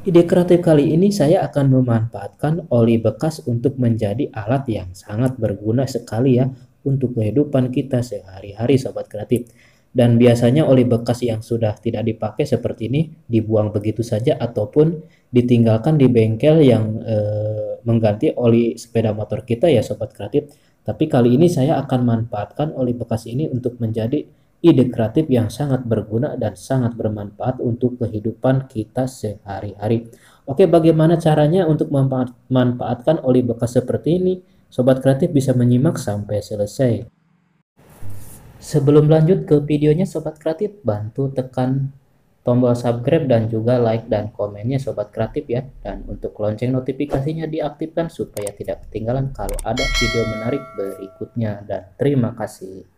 Ide kreatif kali ini saya akan memanfaatkan oli bekas untuk menjadi alat yang sangat berguna sekali ya untuk kehidupan kita sehari-hari sobat kreatif. Dan biasanya oli bekas yang sudah tidak dipakai seperti ini dibuang begitu saja ataupun ditinggalkan di bengkel yang mengganti oli sepeda motor kita ya sobat kreatif. Tapi kali ini saya akan manfaatkan oli bekas ini untuk menjadi ide kreatif yang sangat berguna dan sangat bermanfaat untuk kehidupan kita sehari-hari. Oke, bagaimana caranya untuk memanfaatkan oli bekas seperti ini? Sobat kreatif bisa menyimak sampai selesai. Sebelum lanjut ke videonya, Sobat Kreatif, bantu tekan tombol subscribe dan juga like dan komennya Sobat Kreatif ya. Dan untuk lonceng notifikasinya diaktifkan supaya tidak ketinggalan kalau ada video menarik berikutnya. Dan terima kasih.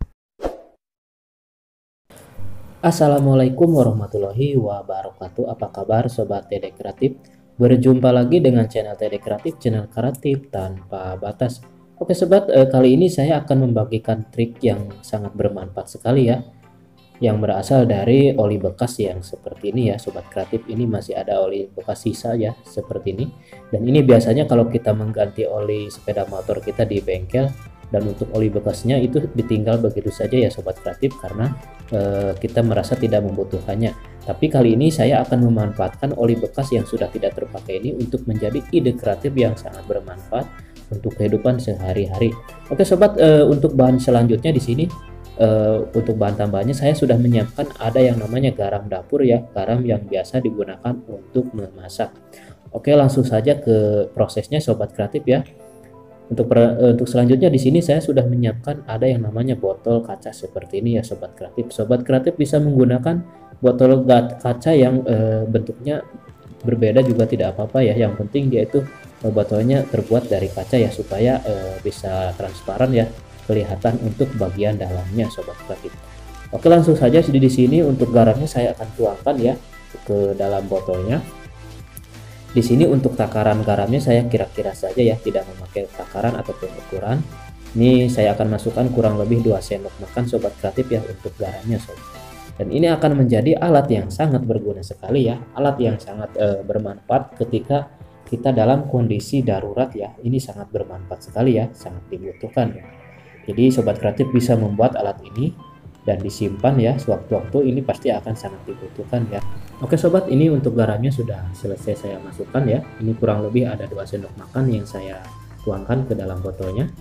Assalamualaikum warahmatullahi wabarakatuh. Apa kabar Sobat TD Kreatif? Berjumpa lagi dengan channel TD Kreatif, channel kreatif tanpa batas. Oke Sobat, kali ini saya akan membagikan trik yang sangat bermanfaat sekali ya, yang berasal dari oli bekas yang seperti ini ya Sobat Kreatif. Ini masih ada oli bekas sisa ya seperti ini. Dan ini biasanya kalau kita mengganti oli sepeda motor kita di bengkel, dan untuk oli bekasnya itu ditinggal begitu saja ya Sobat Kreatif karena kita merasa tidak membutuhkannya. Tapi kali ini saya akan memanfaatkan oli bekas yang sudah tidak terpakai ini untuk menjadi ide kreatif yang sangat bermanfaat untuk kehidupan sehari-hari. Oke Sobat, untuk bahan selanjutnya di sini, untuk bahan tambahannya saya sudah menyiapkan ada yang namanya garam dapur ya, garam yang biasa digunakan untuk memasak. Oke, langsung saja ke prosesnya Sobat Kreatif ya. Untuk selanjutnya di sini saya sudah menyiapkan ada yang namanya botol kaca seperti ini ya Sobat Kreatif. Sobat Kreatif bisa menggunakan botol kaca yang bentuknya berbeda juga tidak apa-apa ya. Yang penting dia itu botolnya terbuat dari kaca ya supaya bisa transparan ya, kelihatan untuk bagian dalamnya Sobat Kreatif. Oke, langsung saja di sini untuk garamnya saya akan tuangkan ya ke dalam botolnya. Di sini untuk takaran garamnya saya kira-kira saja ya, tidak memakai takaran ataupun ukuran. Ini saya akan masukkan kurang lebih 2 sendok makan Sobat Kreatif ya untuk garamnya Sobat. Dan ini akan menjadi alat yang sangat berguna sekali ya, alat yang sangat bermanfaat ketika kita dalam kondisi darurat ya. Ini sangat bermanfaat sekali ya, sangat dibutuhkan ya. Jadi Sobat Kreatif bisa membuat alat ini dan disimpan ya, sewaktu-waktu ini pasti akan sangat dibutuhkan ya. Oke Sobat, ini untuk garamnya sudah selesai saya masukkan ya. Ini kurang lebih ada 2 sendok makan yang saya tuangkan ke dalam botolnya.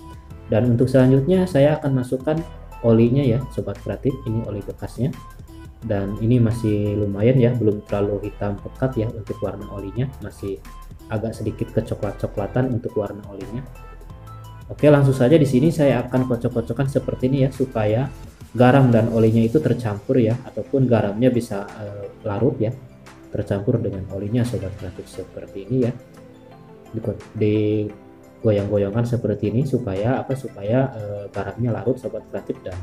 Dan untuk selanjutnya saya akan masukkan olinya ya Sobat Kreatif. Ini oli bekasnya. Dan ini masih lumayan ya, belum terlalu hitam pekat ya untuk warna olinya. Masih agak sedikit kecoklat-coklatan untuk warna olinya. Oke, langsung saja di sini saya akan kocok-kocokkan seperti ini ya supaya garam dan olinya itu tercampur ya, ataupun garamnya bisa larut ya, tercampur dengan olinya Sobat Kreatif seperti ini ya. Digoyang-goyangkan seperti ini supaya supaya garamnya larut Sobat Kreatif, dan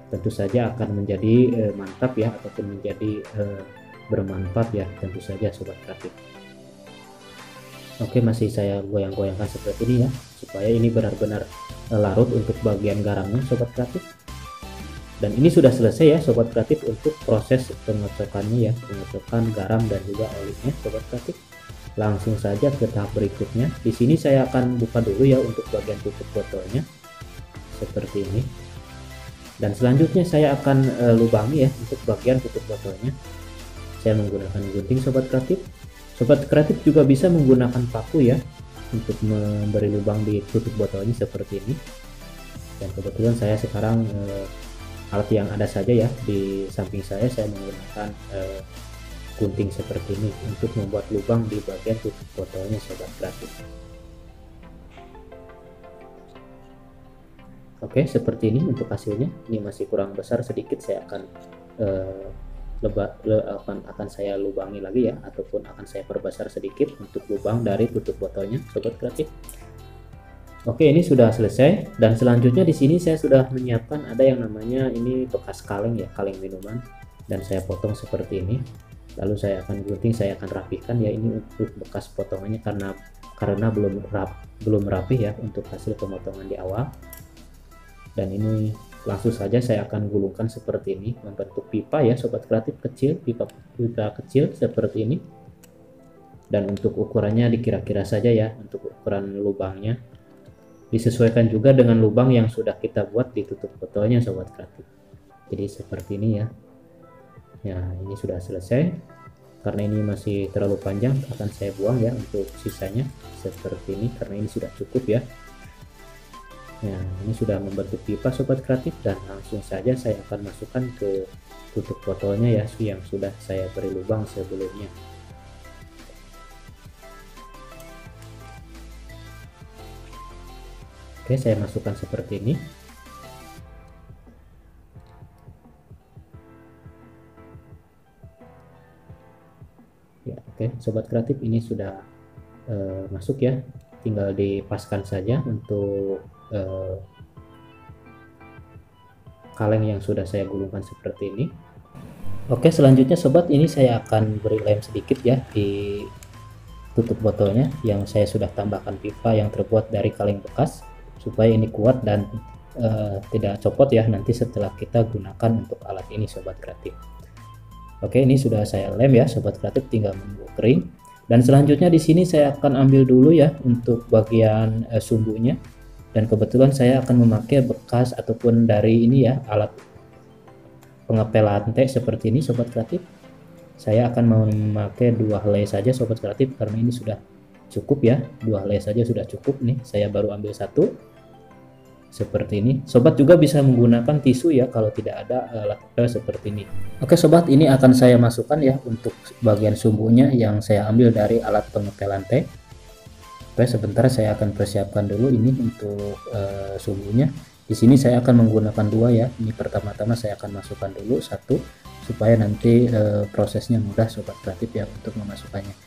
tentu saja akan menjadi mantap ya, ataupun menjadi bermanfaat ya tentu saja Sobat Kreatif. Oke, masih saya goyang-goyangkan seperti ini ya supaya ini benar-benar larut untuk bagian garamnya Sobat Kreatif. Dan ini sudah selesai ya Sobat Kreatif untuk proses pengocokannya ya, pengocokan garam dan juga olinya Sobat Kreatif. Langsung saja ke tahap berikutnya. Di sini saya akan buka dulu ya untuk bagian tutup botolnya seperti ini. Dan selanjutnya saya akan lubangi ya untuk bagian tutup botolnya. Saya menggunakan gunting Sobat Kreatif. Sobat Kreatif juga bisa menggunakan paku ya untuk memberi lubang di tutup botolnya seperti ini. Dan kebetulan saya sekarang alat yang ada saja ya di samping saya menggunakan gunting seperti ini untuk membuat lubang di bagian tutup botolnya Sobat Kreatif. Oke, seperti ini untuk hasilnya. Ini masih kurang besar sedikit, saya akan akan saya lubangi lagi ya, ataupun akan saya perbesar sedikit untuk lubang dari tutup botolnya Sobat Kreatif. Oke, ini sudah selesai, dan selanjutnya di sini saya sudah menyiapkan ada yang namanya ini bekas kaleng ya, kaleng minuman, dan saya potong seperti ini. Lalu saya akan gunting, saya akan rapihkan ya, ini untuk bekas potongannya karena belum rapih ya untuk hasil pemotongan di awal. Dan ini langsung saja saya akan gulungkan seperti ini, membentuk pipa ya Sobat Kreatif kecil, pipa kecil seperti ini. Dan untuk ukurannya dikira-kira saja ya, untuk ukuran lubangnya disesuaikan juga dengan lubang yang sudah kita buat di tutup botolnya sobat kreatif. Jadi seperti ini ya. Ya, ini sudah selesai. Karena ini masih terlalu panjang akan saya buang ya untuk sisanya seperti ini, karena ini sudah cukup ya. Nah, ini sudah membentuk pipa sobat kreatif, dan langsung saja saya akan masukkan ke tutup botolnya ya yang sudah saya beri lubang sebelumnya. Oke, saya masukkan seperti ini. Ya, oke, sobat kreatif, ini sudah masuk ya. Tinggal dipaskan saja untuk kaleng yang sudah saya gulungkan seperti ini. Oke, selanjutnya sobat, ini saya akan beri lem sedikit ya di tutup botolnya yang saya sudah tambahkan pipa yang terbuat dari kaleng bekas, supaya ini kuat dan tidak copot ya nanti setelah kita gunakan untuk alat ini sobat kreatif. Oke, ini sudah saya lem ya sobat kreatif, tinggal menunggu kering. Dan selanjutnya di sini saya akan ambil dulu ya untuk bagian sumbunya, dan kebetulan saya akan memakai bekas ataupun dari ini ya, alat pengepel lantai seperti ini sobat kreatif. Saya akan memakai 2 helai saja sobat kreatif, karena ini sudah cukup ya, 2 helai saja sudah cukup. Nih saya baru ambil 1 seperti ini. Sobat juga bisa menggunakan tisu ya kalau tidak ada alat seperti ini. Oke sobat, ini akan saya masukkan ya untuk bagian sumbunya yang saya ambil dari alat pengepel lantai. Oke, sebentar saya akan persiapkan dulu ini untuk sumbunya. Di sini saya akan menggunakan 2 ya. Ini pertama-tama saya akan masukkan dulu 1 supaya nanti prosesnya mudah sobat kreatif ya untuk memasukkannya.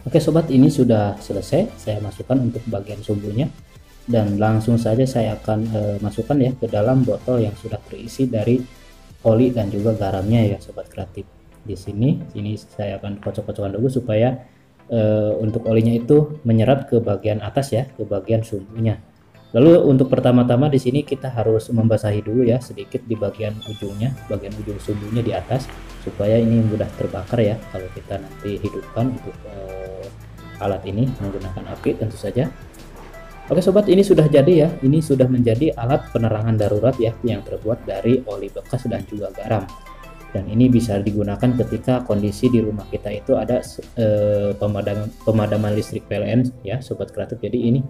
Oke sobat, ini sudah selesai saya masukkan untuk bagian sumbunya, dan langsung saja saya akan masukkan ya ke dalam botol yang sudah terisi dari oli dan juga garamnya ya sobat kreatif. Di sini saya akan kocok-kocokkan dulu supaya untuk olinya itu menyerap ke bagian atas ya, ke bagian sumbunya. Lalu untuk pertama-tama di sini kita harus membasahi dulu ya sedikit di bagian ujungnya, bagian ujung sumbunya di atas, supaya ini mudah terbakar ya kalau kita nanti hidupkan untuk alat ini menggunakan api tentu saja. Oke sobat, ini sudah jadi ya, ini sudah menjadi alat penerangan darurat ya yang terbuat dari oli bekas dan juga garam. Dan ini bisa digunakan ketika kondisi di rumah kita itu ada pemadaman listrik PLN ya sobat kreatif. Jadi ini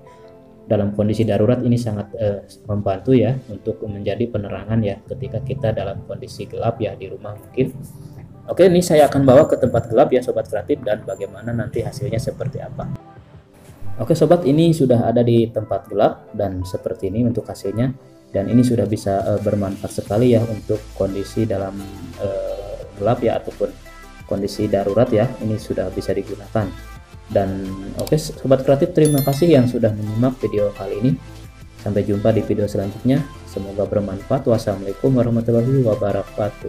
dalam kondisi darurat ini sangat membantu ya untuk menjadi penerangan ya ketika kita dalam kondisi gelap ya di rumah mungkin. Oke, ini saya akan bawa ke tempat gelap ya sobat kreatif, dan bagaimana nanti hasilnya seperti apa. Oke sobat, ini sudah ada di tempat gelap dan seperti ini untuk hasilnya, dan ini sudah bisa bermanfaat sekali ya untuk kondisi dalam gelap ya ataupun kondisi darurat ya, ini sudah bisa digunakan. Dan oke sobat kreatif, terima kasih yang sudah menyimak video kali ini. Sampai jumpa di video selanjutnya, semoga bermanfaat. Wassalamualaikum warahmatullahi wabarakatuh.